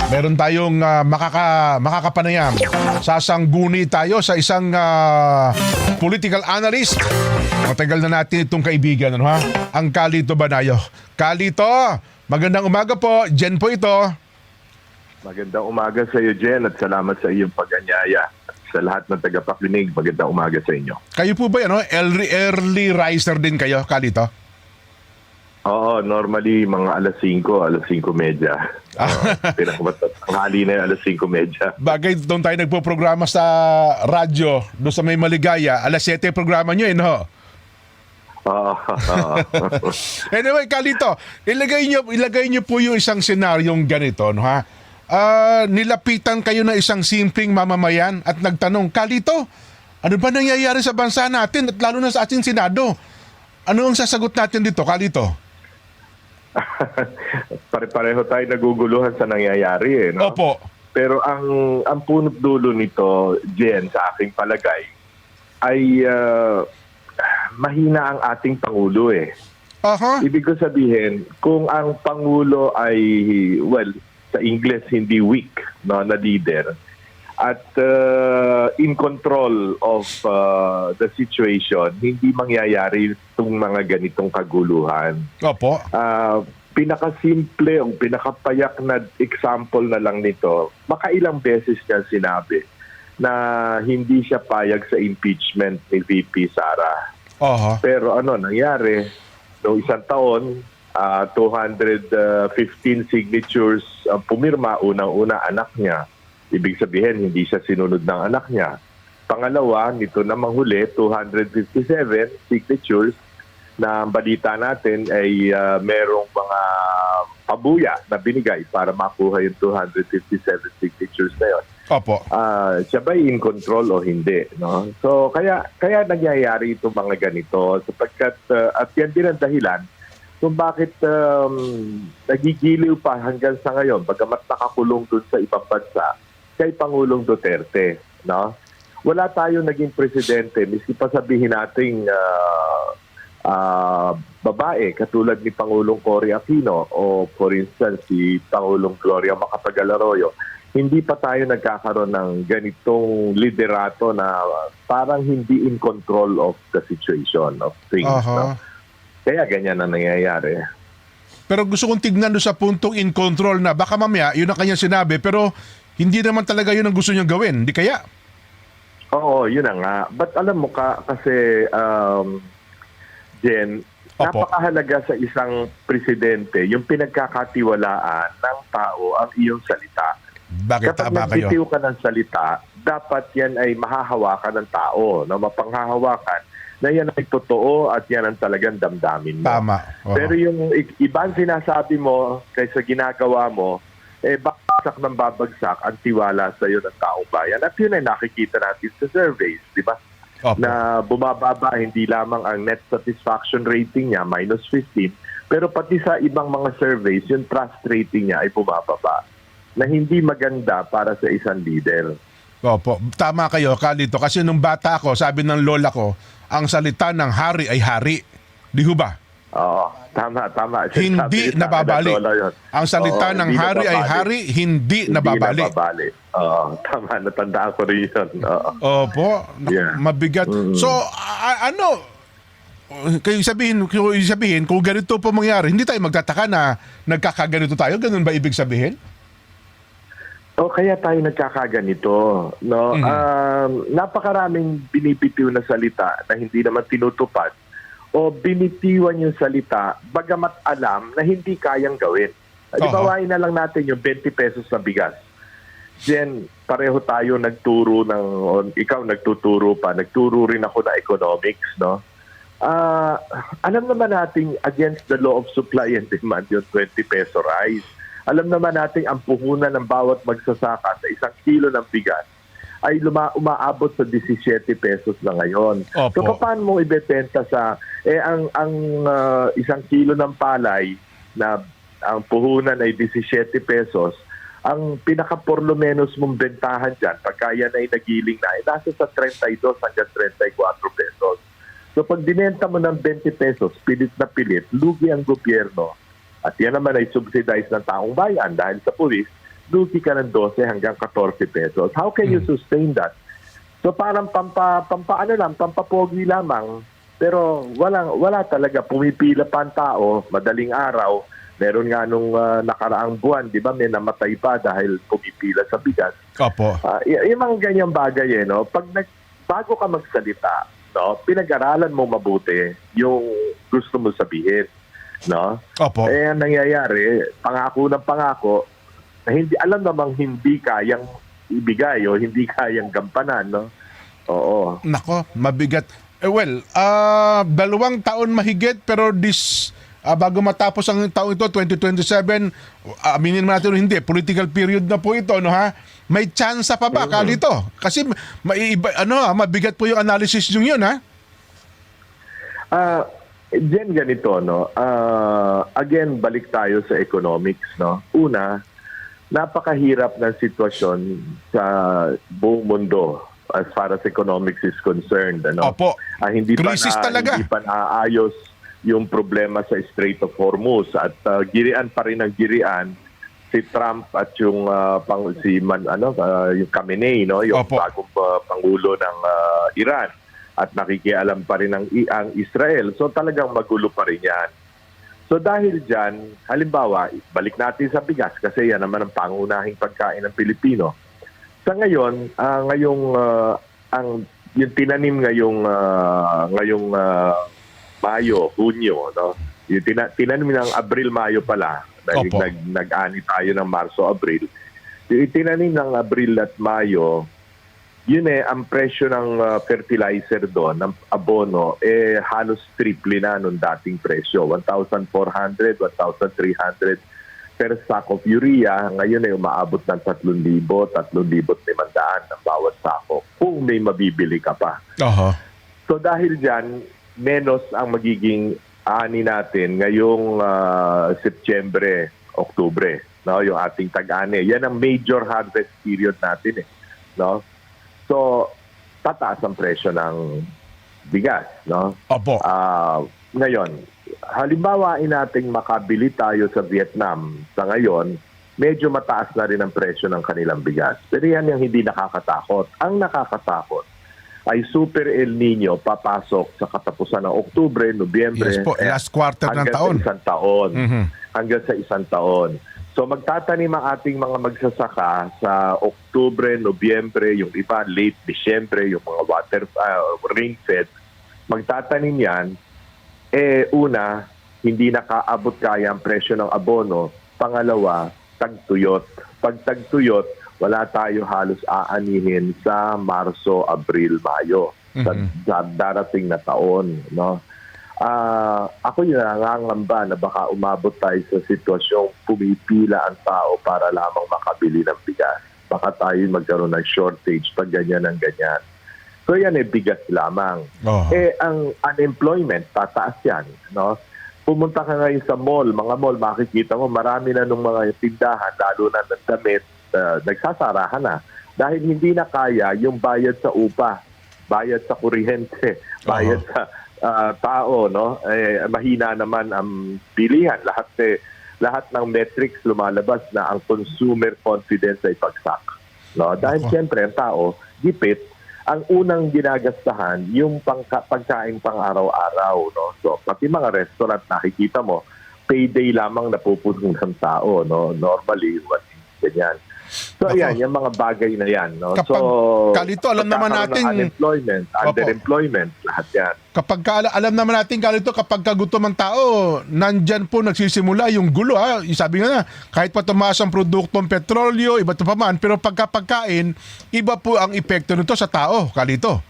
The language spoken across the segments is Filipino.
Meron tayong makakapanayam. Sasangguni tayo sa isang political analyst. Matagal na natin itong kaibigan, ano, ha? Ang Calito Banayo. Calito, magandang umaga po. Jen po ito. Magandang umaga sa iyo, Jen, at salamat sa iyong pag-anyaya. Sa lahat ng tagapakinig, magandang umaga sa inyo. Kayo po ba, ano, early riser din kayo, Calito? Oo, normally mga alas 5:30. Pinakatanghali na yung alas 5:30. Bagay, doon tayo nagpo-programa sa radyo, doon sa May Maligaya. Alas 7 programa nyo, no? Oo. Anyway, Calito, ilagay nyo po yung isang senaryong ganito, no, ha? Nilapitan kayo na isang simpleng mamamayan at nagtanong, Calito, ano ba nangyayari sa bansa natin at lalo na sa ating Senado? Ano ang sasagot natin dito, Calito? Pare-pareho tayo naguguluhan sa nangyayari, no? Opo. Pero ang punot dulo nito, Jen, sa aking palagay, ay mahina ang ating Pangulo, eh. Aha. Ibig ko sabihin, kung ang Pangulo ay, well, sa English, hindi weak, no, na leader, at in control of the situation, hindi mangyayari itong mga ganitong kaguluhan. Opo. Pinakasimple, o pinakapayak na example na lang nito, makailang beses niya sinabi na hindi siya payag sa impeachment ni VP Sara. Aha. Pero ano nangyari, noong isang taon, 215 signatures ang pumirma, unang-una anak niya. Ibig sabihin, hindi siya sinunod ng anak niya. Pangalawa, nito namang huli, 257 signatures na ang balita natin ay merong mga pabuya na binigay para makuha yung 257 signatures na yun. Opo. Siya ba in control o hindi? No? So, kaya nangyayari itong mga ganito sapagkat, at yan din ang dahilan kung bakit nagigiliw pa hanggang sa ngayon, bagamat nakakulong dun sa ibang bansa, kay Pangulong Duterte, no? Wala tayong naging presidente, miski pa sabihin nating babae, katulad ni Pangulong Cory Aquino o for instance si Pangulong Gloria Macapagal-Arroyo, hindi pa tayo nagkakaroon ng ganitong liderato na parang hindi in control of the situation of things. No? Kaya ganyan na nangyayari. Pero gusto kong tignan doon sa puntong in control na baka mamaya, yun ang kanyang sinabi, pero hindi naman talaga yun ang gusto niyang gawin. Di kaya? Oo, yun na nga. But alam mo kasi, Jen, Opo. napakahalaga sa isang presidente yung pinagkakatiwalaan ng tao ang iyong salita. Bakit Kapag tama kayo? nagbitiw ka ng salita, dapat yan ay mahahawakan ng tao, na mapanghahawakan na yan ay totoo at yan ang talagang damdamin mo. Tama. Oo. Pero yung ibang sinasabi mo kaysa ginagawa mo, babagsak ng babagsak ang tiwala sa iyo ng taong bayan. At yun ay nakikita natin sa surveys, di ba? Opo. Na bumababa hindi lamang ang net satisfaction rating niya, -15, pero pati sa ibang mga surveys, yung trust rating niya ay bumababa. Na hindi maganda para sa isang leader. Opo. Tama kayo, Calito. Kasi nung bata ako, sabi ng lola ko, ang salita ng hari ay hari. Di ho ba? Oo, tama. Hindi nababali. Ang salita ng hari ay hari, hindi nababali. Oo, tama. Natandaan ko rin yun. Oo. Opo. Yeah. Mabigat. So, ano? Kayo sabihin, kung ganito po mangyari, hindi tayo magtataka na nagkakaganito tayo? Ganun ba ibig sabihin? O kaya tayo nagkakaganito, no? Napakaraming binibitiw na salita na hindi naman tinutupad o binitiwan yung salita bagamat alam na hindi kayang gawin. Ibawain na lang natin yung 20 pesos na bigas. Then, pareho tayo nagturo ikaw nagtuturo pa, nagturo rin ako na economics, no? Alam naman natin against the law of supply and demand yung 20 peso rice. Alam naman natin ang puhunan ng bawat magsasaka sa 1 kilo ng bigas ay umaabot sa 17 pesos na ngayon. Opo. So paano mo ibebenta sa ang 1 kilo ng palay na ang puhunan ay 17 pesos, ang pinaka-porlo menos mong bentahan dyan, pagka yan ay nagiling na, ay nasa sa 32 hanggang 34 pesos. So pag dinenta mo ng 20 pesos, pilit na pilit, lugi ang gobyerno. At yan naman ay subsidize ng taong bayan dahil sa pulis, lugi ka ng 12 hanggang 14 pesos. How can you sustain that? So parang pampapogi lamang, pero wala talaga, pumipila pa ang tao, madaling araw. Meron nga nung nakaraang buwan, di ba, may namatay pa dahil pumipila sa bigas. Opo. Yung mga ganyang bagay, no? Bago ka magsalita, no, pinag-aralan mo mabuti yung gusto mo sabihin. No? Opo. Ang nangyayari, pangako ng pangako, na alam namang hindi kayang ibigay o hindi kayang gampanan, no? Oo. Nako, mabigat. Well, 2 taon mahigit, pero bago matapos ang taon ito, 2027, aminin naman natin hindi, political period na po ito, no ha? May tsansa pa ba, Carlito? Kasi mabigat po yung analysis yung yun, ha? Diyan ganito, no? Again, balik tayo sa economics, no? Una, napakahirap ng sitwasyon sa buong mundo as far as economics is concerned, ano? Opo. Crisis talaga. Hindi pa naayos yung problema sa Strait of Hormuz at girian pa rin ang girian si Trump at yung yung Khamenei, no, yung Opo. bagong pangulo ng Iran, at nakikialam pa rin ang Israel. So talagang magulo pa rin yan. So dahil dyan, halimbawa, balik natin sa bigas kasi yan naman ang pangunahing pagkain ng Pilipino. Sa ngayon, yung tinanim ngayong Mayo, Hunyo, no? Yung tinanim ng Abril, Mayo pala, nag-ani tayo ng Marso, Abril. Yung tinanim ng Abril at Mayo, yun ang presyo ng fertilizer doon, ng abono, halos triple na nung dating presyo. 1,400, 1,300 per sack of urea. Ngayon umaabot ng 3,000, 3,500 ng bawat sako. Kung may mabibili ka pa. Oho. So dahil dyan, menos ang magiging ani natin ngayong Setyembre, Oktubre, no, yung ating tag-ani. Yan ang major harvest period natin, no? So tataas ang presyo ng bigas, no? Opo. Ngayon, halimbawa nating makabili tayo sa Vietnam sa ngayon, medyo mataas na rin ang presyo ng kanilang bigas. Pero yan yung hindi nakakatakot. Ang nakakatakot ay Super El Nino papasok sa katapusan ng Oktubre, Nobyembre. Yes po, last quarter ng taon. Hanggang sa isang taon. So magtatanim ang ating mga magsasaka sa Oktubre, Nobyembre, yung iba late Disyembre, yung mga rain-fed. Magtatanim yan, una, hindi nakaabot kaya ang presyo ng abono. Pangalawa, tagtuyot. Pag tagtuyot, wala tayo halos aanihin sa Marso, Abril, Mayo sa darating na taon, no? Ako yung nangangamba na baka umabot tayo sa sitwasyong pumipila ang tao para lamang makabili ng bigas. Baka tayo magkaroon ng shortage pag ganyan ang ganyan. So yan bigas lamang. Ang unemployment, tataas yan, no? Pumunta ka ngayon sa mall, mga mall, makikita mo marami na ng mga tindahan, lalo na ng damit, nagsasarahan na. Dahil hindi na kaya yung bayad sa upa, bayad sa kuryente, bayad sa tao, no? Mahina naman ang bilihan. Lahat ng metrics lumalabas na ang consumer confidence ay pagsak. No? Dahil siyempre ang tao, gipit, ang unang ginagastahan yung pagkain pang araw-araw, no? So pati mga restaurant nakikita mo, payday lamang napupuno ng tao, no? Normally, ganyan. So ayan, yung mga bagay na yan, no? Kalito, alam naman natin unemployment, underemployment, lahat yan. Alam naman natin, Kalito, kapag kagutom ang tao, nandyan po nagsisimula yung gulo, ha? Sabi nga na, kahit pa tumaas ang produktong petrolyo, iba pa man, pero pagkapagkain, iba po ang epekto nito sa tao, Kalito.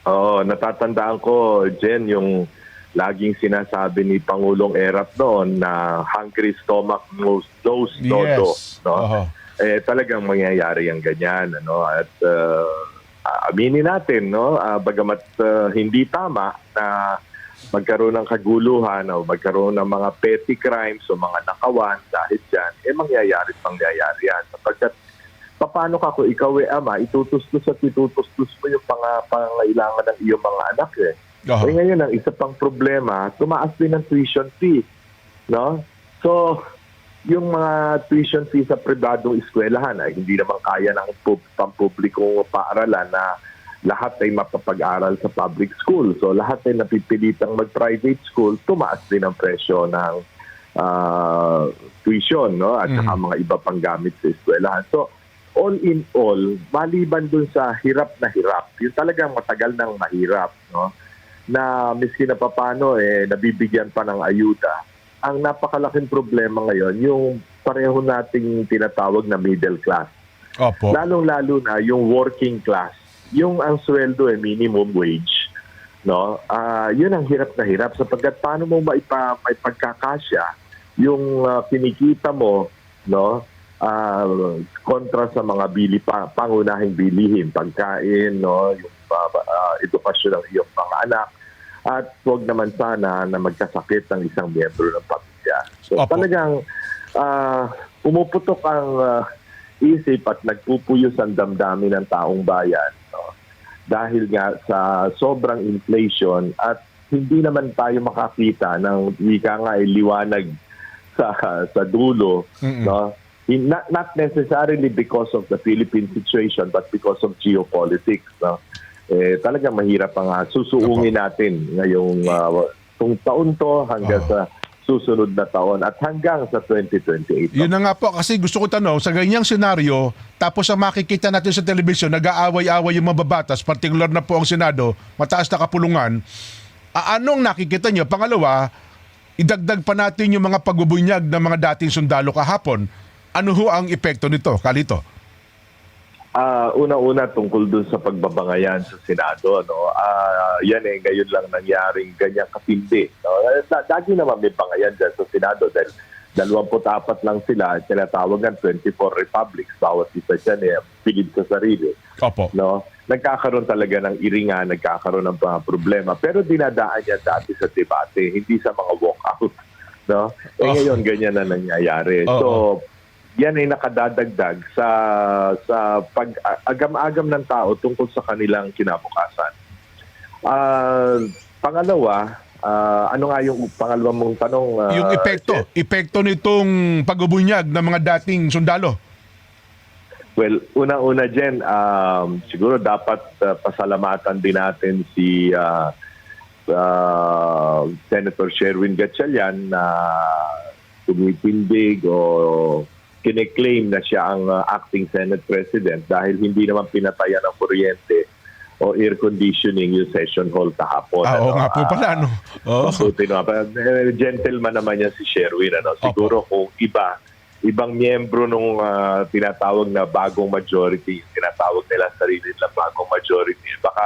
Oo, natatandaan ko, Jen, yung laging sinasabi ni Pangulong Erap noon na hungry stomach knows dodo, no? Talagang mangyayari ang ganyan, ano? At aminin natin, no, bagamat hindi tama na magkaroon ng kaguluhan o magkaroon ng mga petty crimes o mga nakawan dahil dyan, mangyayari yan. Sapagkat paano ka kung ikaw ama, itutustos mo yung pangailangan ng iyong mga anak, ngayon, ang isa pang problema, tumaas din ang tuition fee, no? So, yung mga tuition fee sa pribadong eskwelahan ay hindi naman kaya ng pampublikong paaralan na lahat ay mapapag-aral sa public school. So lahat ay napipilitang mag-private school, tumaas din ang presyo ng tuition, no? At saka mga iba pang gamit sa eskwelahan. So all in all, maliban dun sa hirap na hirap, yung talagang matagal nang mahirap, no? Na miski na papano nabibigyan pa ng ayuda. Ang napakalaking problema ngayon, yung pareho nating tinatawag na middle class. Opo. Lalong-lalo na yung working class. Yung ang sweldo minimum wage, no? Yun ang hirap na hirap sapagkat paano mo maipagkakasya yung kinikita mo, no? Kontra sa mga pangunahing bilihin, pagkain, no? Yung edukasyon ng iyong mga anak. At huwag naman sana na magkasakit ng isang miyembro ng pamilya. So Opo. talagang pumuputok ang isip at nagpupuyos ang damdamin ng taong bayan, no? Dahil nga sa sobrang inflation at hindi naman tayo makakita ng wika nga ay liwanag sa dulo, no? Not necessarily because of the Philippine situation but because of geopolitics, no? Talagang mahirap ang susuungin natin ngayong taon to hanggang sa susunod na taon at hanggang sa 2028. Yun na nga po, kasi gusto ko tanong, sa ganyang senaryo, tapos ang makikita natin sa telebisyon, nag-aaway-away yung mababatas, particular na po ang Senado, mataas na kapulungan, anong nakikita nyo? Pangalawa, idagdag pa natin yung mga pagbubunyag ng mga dating sundalo kahapon. Ano ho ang epekto nito, Kalito? Una-una tungkol dun sa pagbabangayan sa Senado, no? Yan ngayon lang nangyaring ganyang katindi, no? Dagi naman may bangayan dyan sa Senado dahil 24 lang sila, tinatawag ng 24 republics, bawat isa dyan pilit sa sarili. Opo. No? Nagkakaroon talaga ng iringan, nagkakaroon ng mga problema, pero dinadaan yan dati sa debate, hindi sa mga walkout. No? Ngayon ganyan na nangyayari. So yan ay nakadadagdag sa pag-agam-agam ng tao tungkol sa kanilang kinabukasan. Pangalawa, ano nga yung pangalawa mong tanong? Yung epekto nitong pagbubunyag ng mga dating sundalo. Well, una-una dyan, siguro dapat pasalamatan din natin si Senator Sherwin Gatchalian na tumitindig o kine-claim na siya ang acting Senate President dahil hindi naman pinatayan ng kuryente o air conditioning yung session hall kahapon. Oo nga po pala, no? Gentleman naman yan si Sherwin. Siguro kung ibang miyembro nung tinatawag na bagong majority, tinatawag nila sarili na bagong majority, baka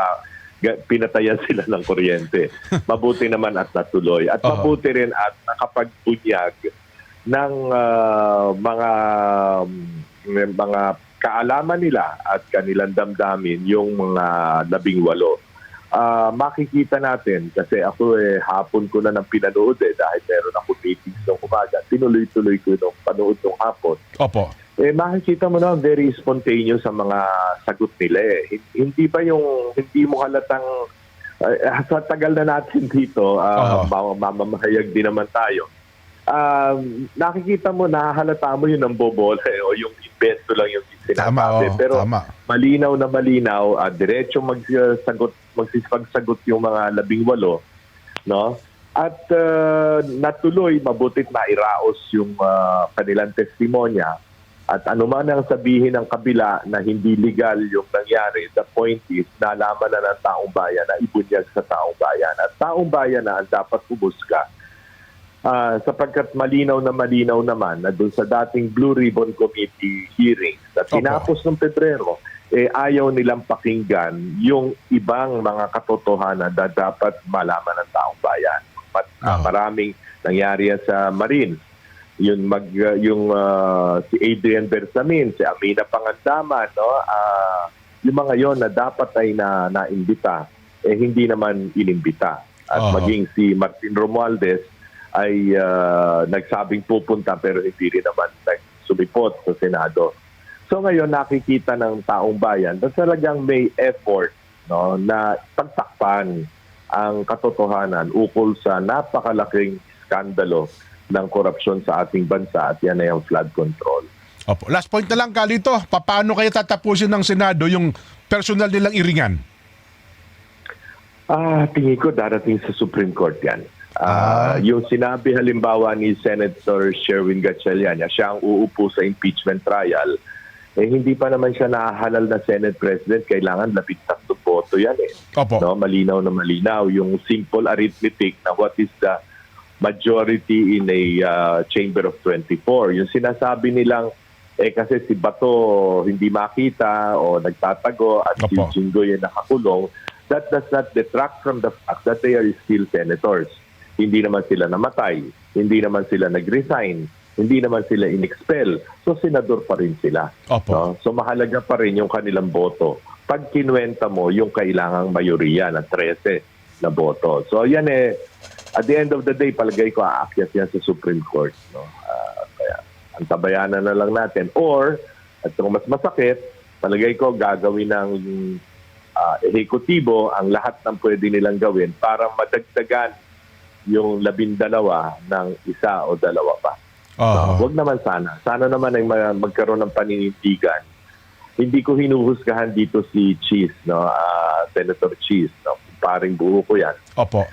pinatayan sila ng kuryente. Mabuti naman at natuloy. At mabuti rin at nakapagbunyag ng mga kaalaman nila at kanilang damdamin yung mga 18. Makikita natin kasi ako hapon ko na nang pinanood dahil meron ako meetings ng umaga. Tinuloy-tuloy ko nung panood ng hapon. Opo. Makikita mo na very spontaneous sa mga sagot nila. Hindi ba yung hindi mo halatang sa tagal na natin dito, mamamahayag din naman tayo. Nakikita mo, nahahalata mo yung nambobola o yung invento lang yung sinasabi. Pero malinaw na malinaw, diretso magsipagsagot yung mga 18, no? At natuloy, mabutit na iraos yung kanilang testimonya. At anuman ang sabihin ng kabila na hindi legal yung nangyari, the point is, nalaman na ng taong bayan na ibunyag sa taong bayan. At taong bayan na ang dapat umusga. Sapagkat malinaw naman na doon sa dating Blue Ribbon Committee hearings na tinapos ng Pebrero, ayaw nilang pakinggan yung ibang mga katotohanan na dapat malaman ng taong bayan. Maraming nangyari sa Marines. Yung si Adrian Bersamin, si Amina Pangandaman, no? Yung mga yon na dapat ay naimbita, hindi naman inimbita. At maging si Martin Romualdez ay nagsabing pupunta pero hindi rin naman sumipot sa Senado. So ngayon nakikita ng taong bayan na talagang may effort, no, na pagtakpan ang katotohanan ukol sa napakalaking skandalo ng korupsyon sa ating bansa, at yan ay ang flood control. Opo. Last point na lang, Carlito. Paano kayo tatapusin ng Senado yung personal nilang iringan? Tingin ko darating sa Supreme Court yan. Yung sinabi halimbawa ni Senator Sherwin Gatchalian, siya ang uupo sa impeachment trial, hindi pa naman siya nahahalal na Senate President, kailangan 13 boto yan eh. Opo. No, malinaw na malinaw. Yung simple arithmetic na what is the majority in a chamber of 24. Yung sinasabi nilang, kasi si Bato hindi makita o nagtatago at si Opo. Jinggoy ay nakakulong, that does not detract from the fact that they are still senators. Hindi naman sila namatay, hindi naman sila nag-resign, hindi naman sila in-expel. So, senador pa rin sila. Opo. No? So, mahalaga pa rin yung kanilang boto. Pag kinuwenta mo yung kailangang mayoriya na 13 na boto. So, yan at the end of the day, palagay ko aakyat yan sa Supreme Court. No? Kaya, ang tabayanan na lang natin. Or, at kung mas masakit, palagay ko gagawin ng ehekutibo ang lahat ng pwede nilang gawin para madagdagan yung 12 ng isa o dalawa pa. Wag naman sana. Sana naman ay magkaroon ng paninindigan. Hindi ko hinuhusgahan dito si Cheese, no? Senator Cheese, no? Paring buho ko yan. Opo.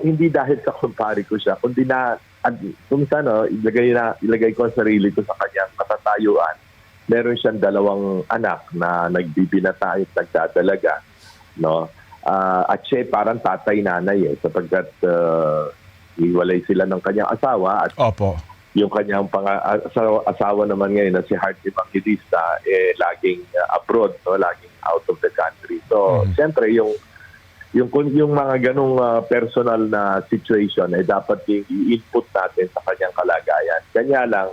Hindi dahil sa kumpare ko siya, kundi kung sana, ilagay ko ang sarili ko sa kanyang matatayuan. Meron siyang 2 anak na nagbibinata at nagdadalaga, no? At siya parang tatay-nanay sapagkat hiwalay sila ng kanyang asawa at Opo. yung kanyang asawa naman ngayon na si Heart Evangelista laging abroad, no? Laging out of the country. So, siyempre yung mga ganong personal na situation ay dapat i-input natin sa kanyang kalagayan. Kanya lang,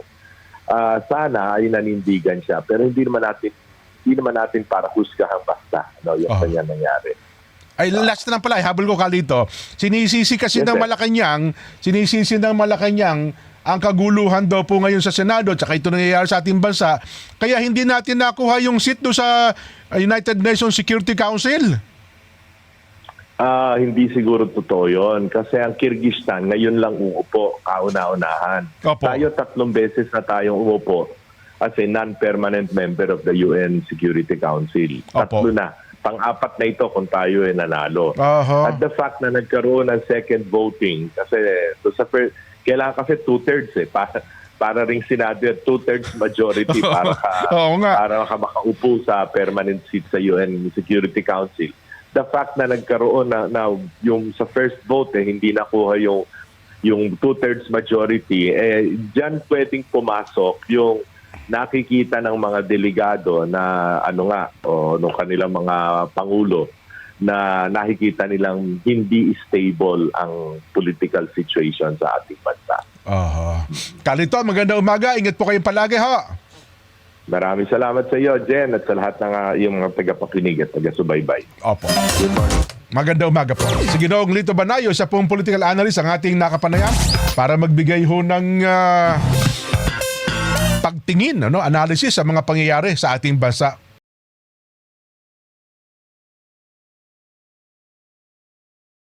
sana ay nanindigan siya. Pero hindi naman natin para husgahan basta yung kanya nangyari. Ay, last na lang pala, habol ko, Carlito. Sinisisi kasi ng Malacanang ang kaguluhan daw po ngayon sa Senado at saka ito nangyayari sa ating bansa. Kaya hindi natin nakuha yung seat do sa United Nations Security Council. Hindi siguro totoo yun. Kasi ang Kyrgyzstan ngayon lang uupo, kauna-unahan. Opo. Tayo 3 beses na tayong umupo as a non-permanent member of the UN Security Council. Opo. 3 na. Pang-4 na ito kung tayo ay nanalo. At the fact na nagkaroon ng second voting, kasi kailangan kasi 2/3 para ring Senado at 2/3 majority para ka makaupo sa permanent seat sa UN Security Council. The fact na nagkaroon na yung sa first vote hindi nakuha yung 2/3 majority, diyan pwedeng pumasok yung nakikita ng mga delegado na nung kanilang mga pangulo na nakikita nilang hindi stable ang political situation sa ating bansa. Carlito, magandang umaga. Ingat po kayo palagi, ha? Maraming salamat sa iyo, Jen, at sa lahat ng yung mga tagapakinig at taga-subaybay. Opo. Magandang umaga po. Si Ginoong Lito Banayo, siya pong political analyst ang ating nakapanayam para magbigay ho ng pagtingin, analysis sa mga pangyayari sa ating bansa.